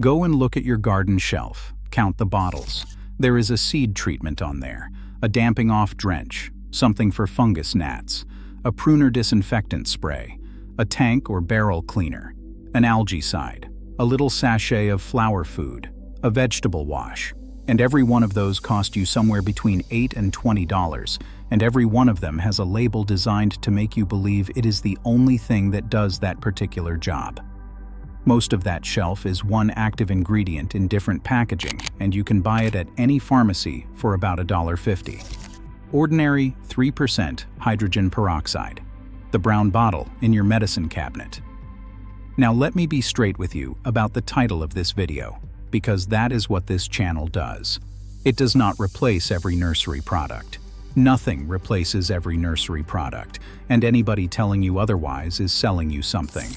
Go and look at your garden shelf. Count the bottles. There is a seed treatment on there, a damping off drench, something for fungus gnats, a pruner disinfectant spray, a tank or barrel cleaner, an algaecide, a little sachet of flower food, a vegetable wash, and every one of those cost you somewhere between $8 and $20, and every one of them has a label designed to make you believe it is the only thing that does that particular job. Most of that shelf is one active ingredient in different packaging, and you can buy it at any pharmacy for about $1.50. Ordinary 3% hydrogen peroxide, the brown bottle in your medicine cabinet. Now let me be straight with you about the title of this video, because that is what this channel does. It does not replace every nursery product. Nothing replaces every nursery product, and anybody telling you otherwise is selling you something.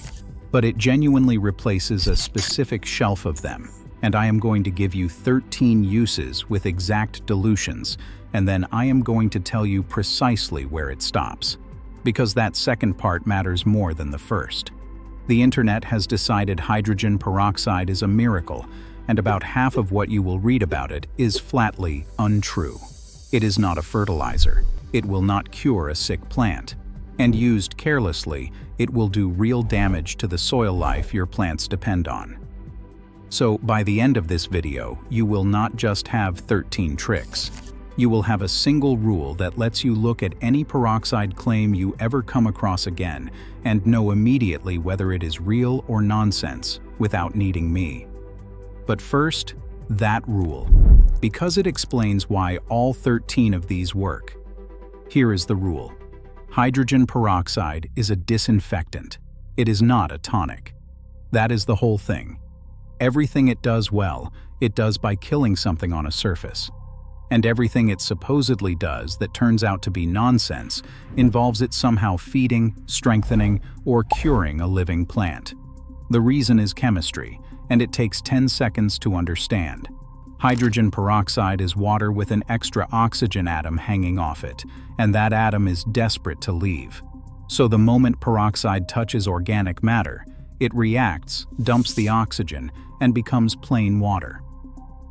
But it genuinely replaces a specific shelf of them, and I am going to give you 13 uses with exact dilutions, and then I am going to tell you precisely where it stops, because that second part matters more than the first. The internet has decided hydrogen peroxide is a miracle, and about half of what you will read about it is flatly untrue. It is not a fertilizer. It will not cure a sick plant. And used carelessly, it will do real damage to the soil life your plants depend on. So by the end of this video, you will not just have 13 tricks. You will have a single rule that lets you look at any peroxide claim you ever come across again and know immediately whether it is real or nonsense without needing me. But first, that rule, because it explains why all 13 of these work. Here is the rule. Hydrogen peroxide is a disinfectant. It is not a tonic. That is the whole thing. Everything it does well, it does by killing something on a surface. And everything it supposedly does that turns out to be nonsense involves it somehow feeding, strengthening, or curing a living plant. The reason is chemistry, and it takes 10 seconds to understand. Hydrogen peroxide is water with an extra oxygen atom hanging off it, and that atom is desperate to leave. So the moment peroxide touches organic matter, it reacts, dumps the oxygen, and becomes plain water.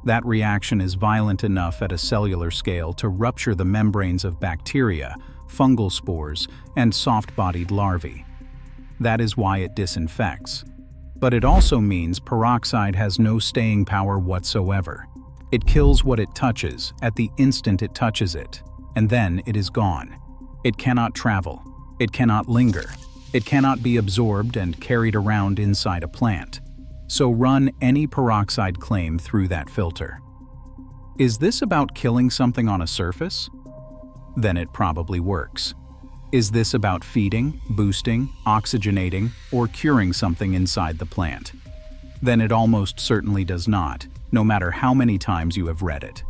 That reaction is violent enough at a cellular scale to rupture the membranes of bacteria, fungal spores, and soft-bodied larvae. That is why it disinfects. But it also means peroxide has no staying power whatsoever. It kills what it touches at the instant it touches it, and then it is gone. It cannot travel. It cannot linger. It cannot be absorbed and carried around inside a plant. So run any peroxide claim through that filter. Is this about killing something on a surface? Then it probably works. Is this about feeding, boosting, oxygenating, or curing something inside the plant? Then it almost certainly does not, no matter how many times you have read it.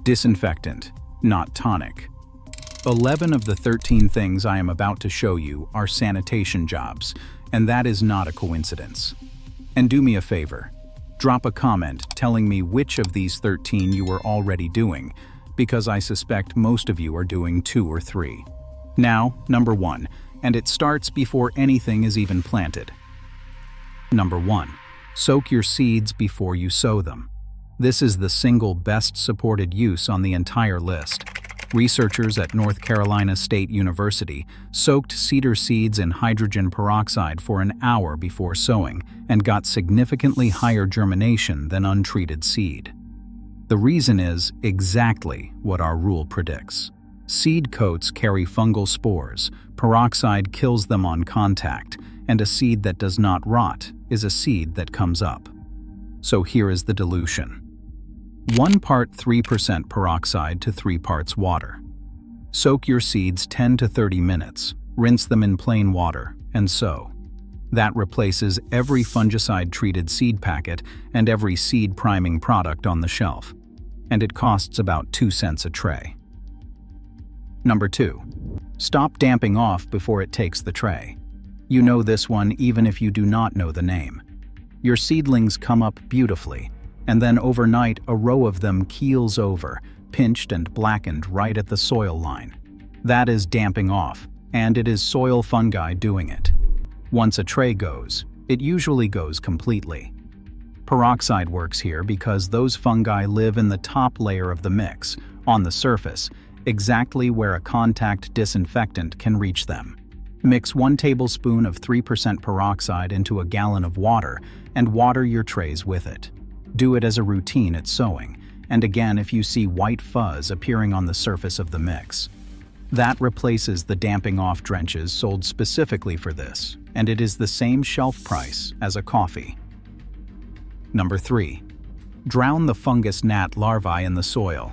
Disinfectant, not tonic. 11 of the 13 things I am about to show you are sanitation jobs, and that is not a coincidence. And do me a favor, drop a comment telling me which of these 13 you are already doing, because I suspect most of you are doing 2 or 3. Now, number 1, and it starts before anything is even planted. Number 1. Soak your seeds before you sow them. This is the single best supported use on the entire list. Researchers at North Carolina State University soaked cedar seeds in hydrogen peroxide for an hour before sowing and got significantly higher germination than untreated seed. The reason is exactly what our rule predicts. Seed coats carry fungal spores, peroxide kills them on contact, and a seed that does not rot is a seed that comes up. So here is the dilution. 1 part 3% peroxide to 3 parts water. Soak your seeds 10 to 30 minutes, rinse them in plain water, and sow. That replaces every fungicide-treated seed packet and every seed priming product on the shelf. And it costs about 2 cents a tray. Number 2. Stop damping off before it takes the tray. You know this one even if you do not know the name. Your seedlings come up beautifully, and then overnight a row of them keels over, pinched and blackened right at the soil line. That is damping off, and it is soil fungi doing it. Once a tray goes, it usually goes completely. Peroxide works here because those fungi live in the top layer of the mix, on the surface, exactly where a contact disinfectant can reach them. Mix 1 tablespoon of 3% peroxide into a gallon of water and water your trays with it. Do it as a routine at sowing, and again if you see white fuzz appearing on the surface of the mix. That replaces the damping off drenches sold specifically for this, and it is the same shelf price as a coffee. Number 3. Drown the fungus gnat larvae in the soil.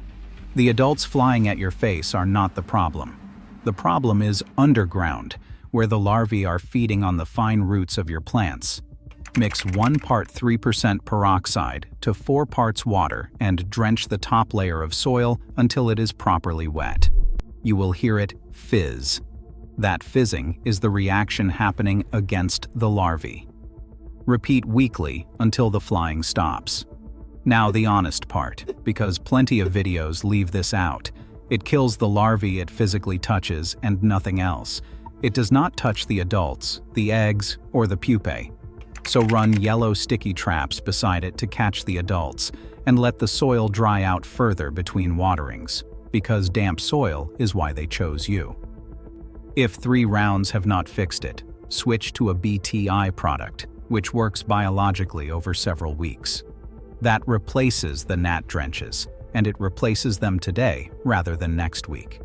The adults flying at your face are not the problem. The problem is underground, where the larvae are feeding on the fine roots of your plants. Mix 1 part 3% peroxide to 4 parts water and drench the top layer of soil until it is properly wet. You will hear it fizz. That fizzing is the reaction happening against the larvae. Repeat weekly until the flying stops. Now the honest part, because plenty of videos leave this out. It kills the larvae it physically touches and nothing else. It does not touch the adults, the eggs, or the pupae. So run yellow sticky traps beside it to catch the adults, and let the soil dry out further between waterings, because damp soil is why they chose you. If 3 rounds have not fixed it, switch to a BTI product, which works biologically over several weeks. That replaces the gnat drenches, and it replaces them today rather than next week.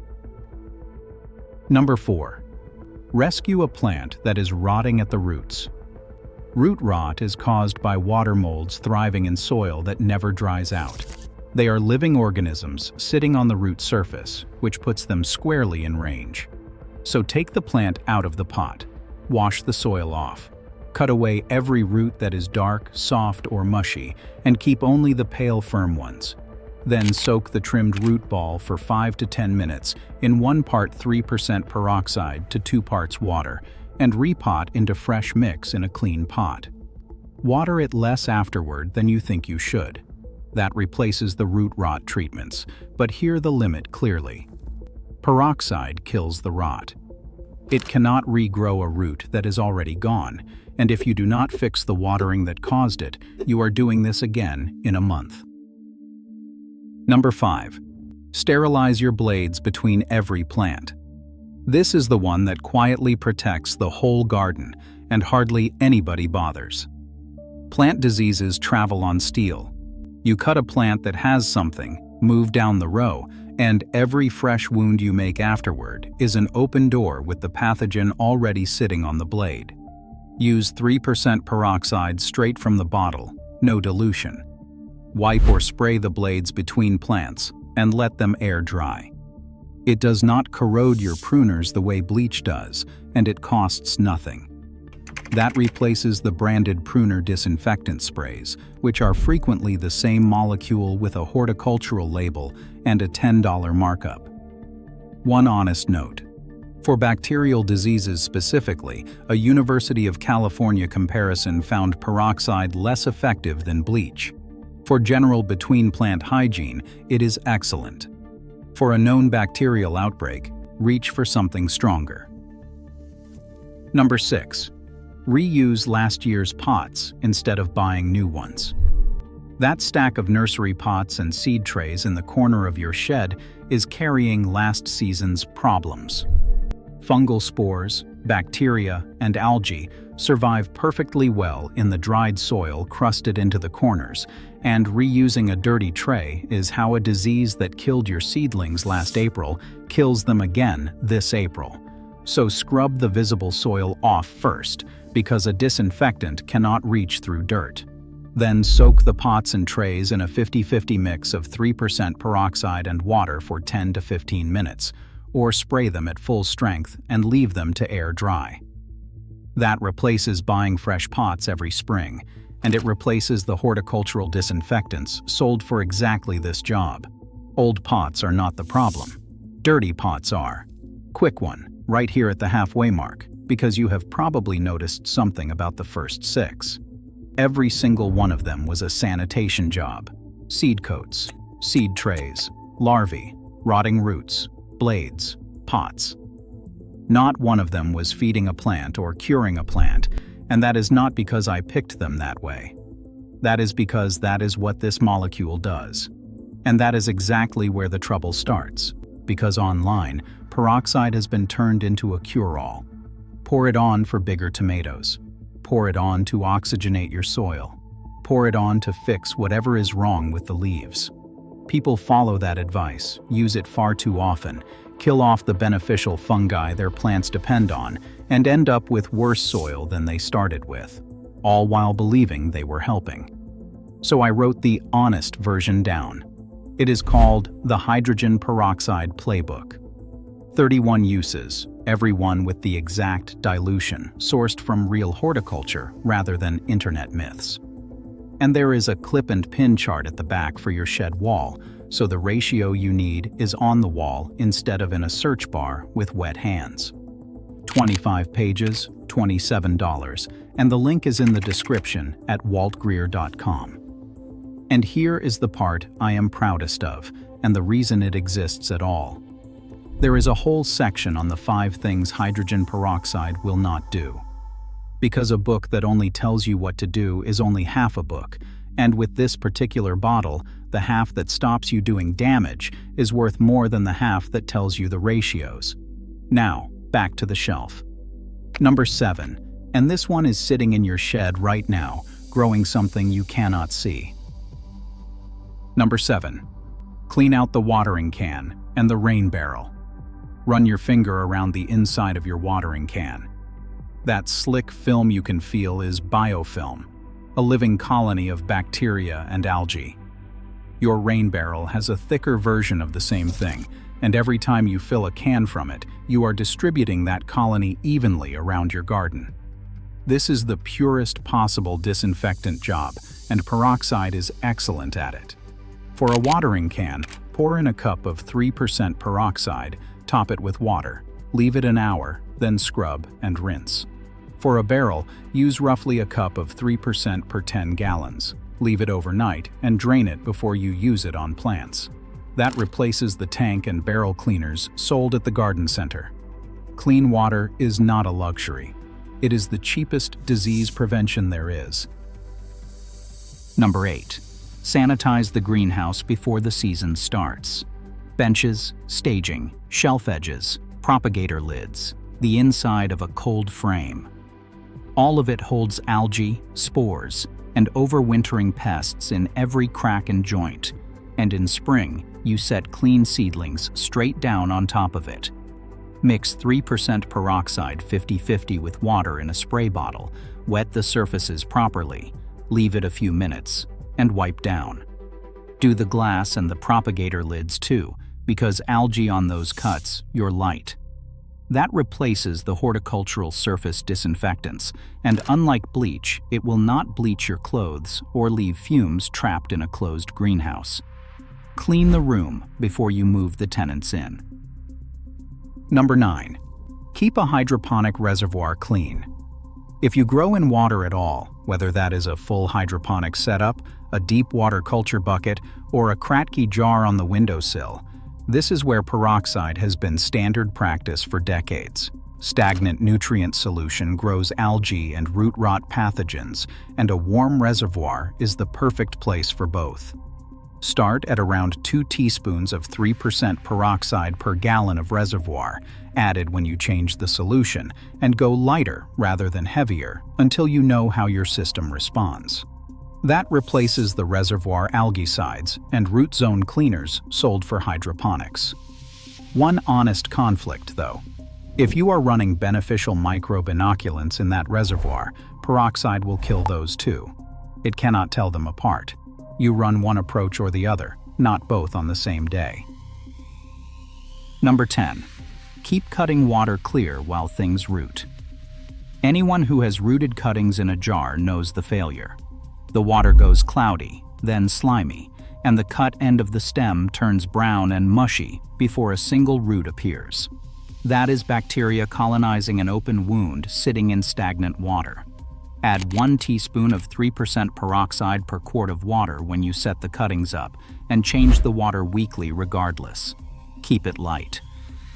Number 4. Rescue a plant that is rotting at the roots. Root rot is caused by water molds thriving in soil that never dries out. They are living organisms sitting on the root surface, which puts them squarely in range. So take the plant out of the pot. Wash the soil off. Cut away every root that is dark, soft, or mushy, and keep only the pale, firm ones. Then soak the trimmed root ball for 5 to 10 minutes in 1 part 3% peroxide to 2 parts water, and repot into fresh mix in a clean pot. Water it less afterward than you think you should. That replaces the root rot treatments, but hear the limit clearly. Peroxide kills the rot. It cannot regrow a root that is already gone, and if you do not fix the watering that caused it, you are doing this again in a month. Number 5. Sterilize your blades between every plant. This is the one that quietly protects the whole garden, and hardly anybody bothers. Plant diseases travel on steel. You cut a plant that has something, move down the row, and every fresh wound you make afterward is an open door with the pathogen already sitting on the blade. Use 3% peroxide straight from the bottle, no dilution. Wipe or spray the blades between plants and let them air dry. It does not corrode your pruners the way bleach does, and it costs nothing. That replaces the branded pruner disinfectant sprays, which are frequently the same molecule with a horticultural label and a $10 markup. One honest note. For bacterial diseases specifically, a University of California comparison found peroxide less effective than bleach. For general between-plant hygiene, it is excellent. For a known bacterial outbreak, reach for something stronger. Number 6. Reuse last year's pots instead of buying new ones. That stack of nursery pots and seed trays in the corner of your shed is carrying last season's problems. Fungal spores, bacteria, and algae survive perfectly well in the dried soil crusted into the corners, and reusing a dirty tray is how a disease that killed your seedlings last April kills them again this April. So scrub the visible soil off first, because a disinfectant cannot reach through dirt. Then soak the pots and trays in a 50-50 mix of 3% peroxide and water for 10 to 15 minutes, or spray them at full strength and leave them to air dry. That replaces buying fresh pots every spring, and it replaces the horticultural disinfectants sold for exactly this job. Old pots are not the problem. Dirty pots are. Quick one, right here at the halfway mark, because you have probably noticed something about the first 6. Every single one of them was a sanitation job. Seed coats, seed trays, larvae, rotting roots, blades, pots. Not one of them was feeding a plant or curing a plant, and that is not because I picked them that way. That is because that is what this molecule does. And that is exactly where the trouble starts, because online, peroxide has been turned into a cure-all. Pour it on for bigger tomatoes. Pour it on to oxygenate your soil. Pour it on to fix whatever is wrong with the leaves. People follow that advice, use it far too often, kill off the beneficial fungi their plants depend on, and end up with worse soil than they started with, all while believing they were helping. So I wrote the honest version down. It is called the Hydrogen Peroxide Playbook. 31 uses, every one with the exact dilution, sourced from real horticulture rather than internet myths. And there is a clip and pin chart at the back for your shed wall, so the ratio you need is on the wall instead of in a search bar with wet hands. 25 pages, $27, and the link is in the description at waltgreer.com. And here is the part I am proudest of, and the reason it exists at all. There is a whole section on the 5 things hydrogen peroxide will not do. Because a book that only tells you what to do is only half a book, and with this particular bottle, the half that stops you doing damage is worth more than the half that tells you the ratios. Now, back to the shelf. Number 7, and this one is sitting in your shed right now, growing something you cannot see. Number 7. Clean out the watering can and the rain barrel. Run your finger around the inside of your watering can. That slick film you can feel is biofilm, a living colony of bacteria and algae. Your rain barrel has a thicker version of the same thing, and every time you fill a can from it, you are distributing that colony evenly around your garden. This is the purest possible disinfectant job, and peroxide is excellent at it. For a watering can, pour in a cup of 3% peroxide, top it with water, leave it an hour, then scrub and rinse. For a barrel, use roughly a cup of 3% per 10 gallons. Leave it overnight and drain it before you use it on plants. That replaces the tank and barrel cleaners sold at the garden center. Clean water is not a luxury. It is the cheapest disease prevention there is. Number 8. Sanitize the greenhouse before the season starts. Benches, staging, shelf edges, propagator lids, the inside of a cold frame. All of it holds algae, spores, and overwintering pests in every crack and joint. And in spring, you set clean seedlings straight down on top of it. Mix 3% peroxide 50-50 with water in a spray bottle, wet the surfaces properly, leave it a few minutes, and wipe down. Do the glass and the propagator lids too, because algae on those cuts, you're light. That replaces the horticultural surface disinfectants, and unlike bleach, it will not bleach your clothes or leave fumes trapped in a closed greenhouse. Clean the room before you move the tenants in. Number 9. Keep a hydroponic reservoir clean. If you grow in water at all, whether that is a full hydroponic setup, a deep water culture bucket, or a Kratky jar on the windowsill, this is where peroxide has been standard practice for decades. Stagnant nutrient solution grows algae and root rot pathogens, and a warm reservoir is the perfect place for both. Start at around 2 teaspoons of 3% peroxide per gallon of reservoir, added when you change the solution, and go lighter rather than heavier until you know how your system responds. That replaces the reservoir algicides and root zone cleaners sold for hydroponics. One honest conflict, though. If you are running beneficial microbe inoculants in that reservoir, peroxide will kill those too. It cannot tell them apart. You run one approach or the other, not both on the same day. Number 10. Keep cutting water clear while things root. Anyone who has rooted cuttings in a jar knows the failure. The water goes cloudy, then slimy, and the cut end of the stem turns brown and mushy before a single root appears. That is bacteria colonizing an open wound sitting in stagnant water. Add 1 teaspoon of 3% peroxide per quart of water when you set the cuttings up, and change the water weekly regardless. Keep it light.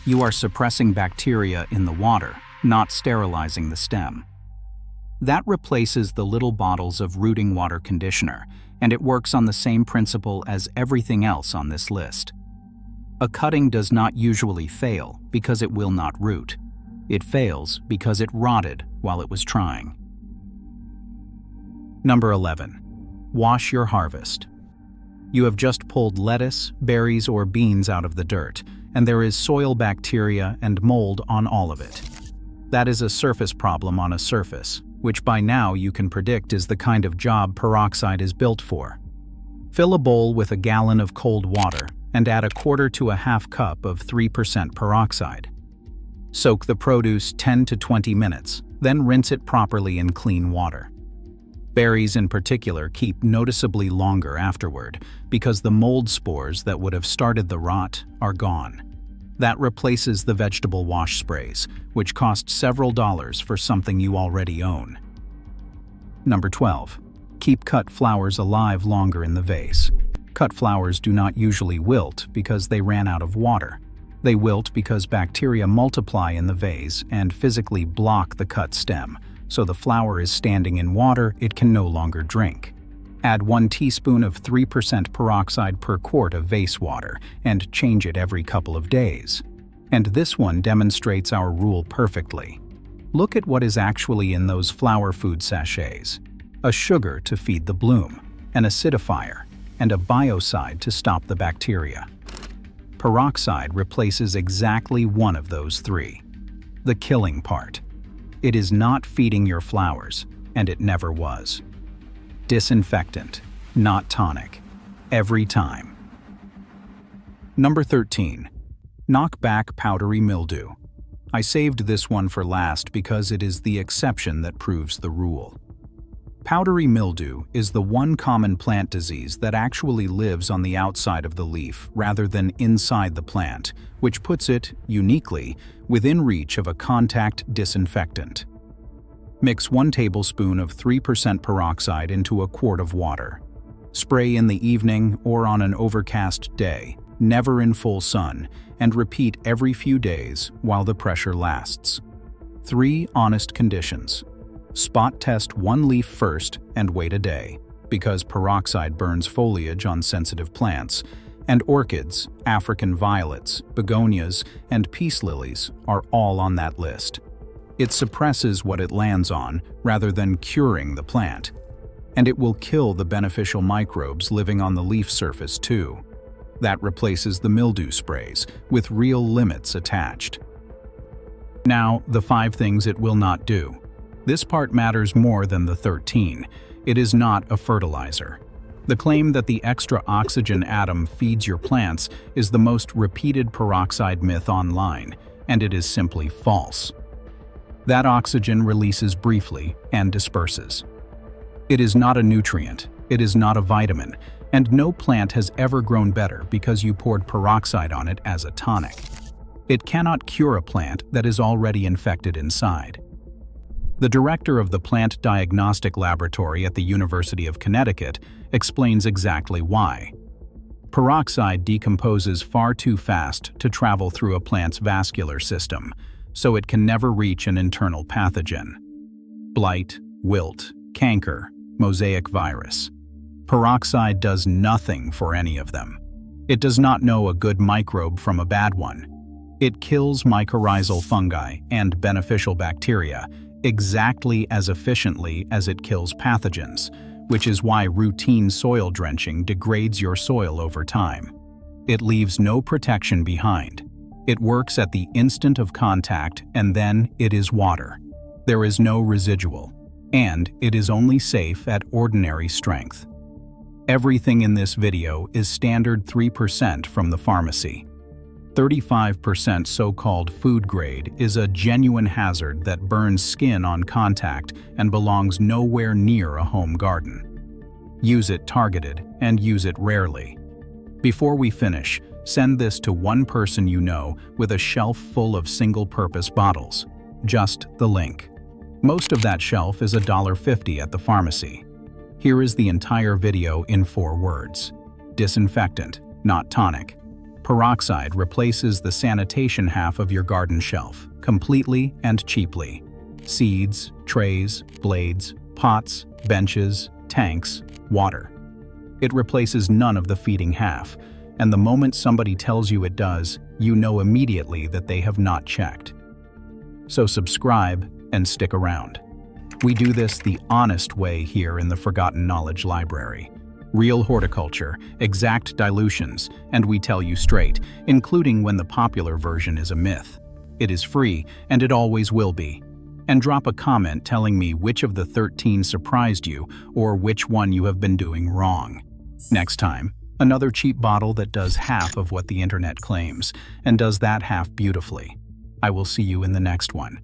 You are suppressing bacteria in the water, not sterilizing the stem. That replaces the little bottles of rooting water conditioner, and it works on the same principle as everything else on this list. A cutting does not usually fail because it will not root. It fails because it rotted while it was trying. Number 11. Wash your harvest. You have just pulled lettuce, berries, or beans out of the dirt, and there is soil bacteria and mold on all of it. That is a surface problem on a surface, which by now you can predict is the kind of job peroxide is built for. Fill a bowl with a gallon of cold water and add 1/4 to 1/2 cup of 3% peroxide. Soak the produce 10 to 20 minutes, then rinse it properly in clean water. Berries in particular keep noticeably longer afterward because the mold spores that would have started the rot are gone. That replaces the vegetable wash sprays, which cost several dollars for something you already own. Number 12. Keep cut flowers alive longer in the vase. Cut flowers do not usually wilt because they ran out of water. They wilt because bacteria multiply in the vase and physically block the cut stem, so the flower is standing in water it can no longer drink. Add 1 teaspoon of 3% peroxide per quart of vase water and change it every couple of days. And this one demonstrates our rule perfectly. Look at what is actually in those flower food sachets. A sugar to feed the bloom, an acidifier, and a biocide to stop the bacteria. Peroxide replaces exactly one of those three. The killing part. It is not feeding your flowers, and it never was. Disinfectant, not tonic. Every time. Number 13. Knock back powdery mildew. I saved this one for last because it is the exception that proves the rule. Powdery mildew is the one common plant disease that actually lives on the outside of the leaf rather than inside the plant, which puts it, uniquely, within reach of a contact disinfectant. Mix 1 tablespoon of 3% peroxide into a quart of water. Spray in the evening or on an overcast day, never in full sun, and repeat every few days while the pressure lasts. 3 honest conditions. Spot test 1 leaf first and wait a day, because peroxide burns foliage on sensitive plants, and orchids, African violets, begonias, and peace lilies are all on that list. It suppresses what it lands on rather than curing the plant, and it will kill the beneficial microbes living on the leaf surface too. That replaces the mildew sprays, with real limits attached. Now, the 5 things it will not do. This part matters more than the 13. It is not a fertilizer. The claim that the extra oxygen atom feeds your plants is the most repeated peroxide myth online, and it is simply false. That oxygen releases briefly and disperses. It is not a nutrient, it is not a vitamin, and no plant has ever grown better because you poured peroxide on it as a tonic. It cannot cure a plant that is already infected inside. The director of the Plant Diagnostic Laboratory at the University of Connecticut explains exactly why. Peroxide decomposes far too fast to travel through a plant's vascular system, so it can never reach an internal pathogen. Blight, wilt, canker, mosaic virus. Peroxide does nothing for any of them. It does not know a good microbe from a bad one. It kills mycorrhizal fungi and beneficial bacteria exactly as efficiently as it kills pathogens, which is why routine soil drenching degrades your soil over time. It leaves no protection behind. It works at the instant of contact, and then it is water. There is no residual, and it is only safe at ordinary strength. Everything in this video is standard 3% from the pharmacy. 35% so-called food grade is a genuine hazard that burns skin on contact and belongs nowhere near a home garden. Use it targeted and use it rarely. Before we finish, send this to one person you know with a shelf full of single-purpose bottles. Just the link. Most of that shelf is $1.50 at the pharmacy. Here is the entire video in 4 words. Disinfectant, not tonic. Peroxide replaces the sanitation half of your garden shelf, completely and cheaply. Seeds, trays, blades, pots, benches, tanks, water. It replaces none of the feeding half, and the moment somebody tells you it does, you know immediately that they have not checked. So subscribe and stick around. We do this the honest way here in the Forgotten Knowledge Library. Real horticulture, exact dilutions, and we tell you straight, including when the popular version is a myth. It is free, and it always will be. And drop a comment telling me which of the 13 surprised you or which one you have been doing wrong. Next time, another cheap bottle that does half of what the internet claims, and does that half beautifully. I will see you in the next one.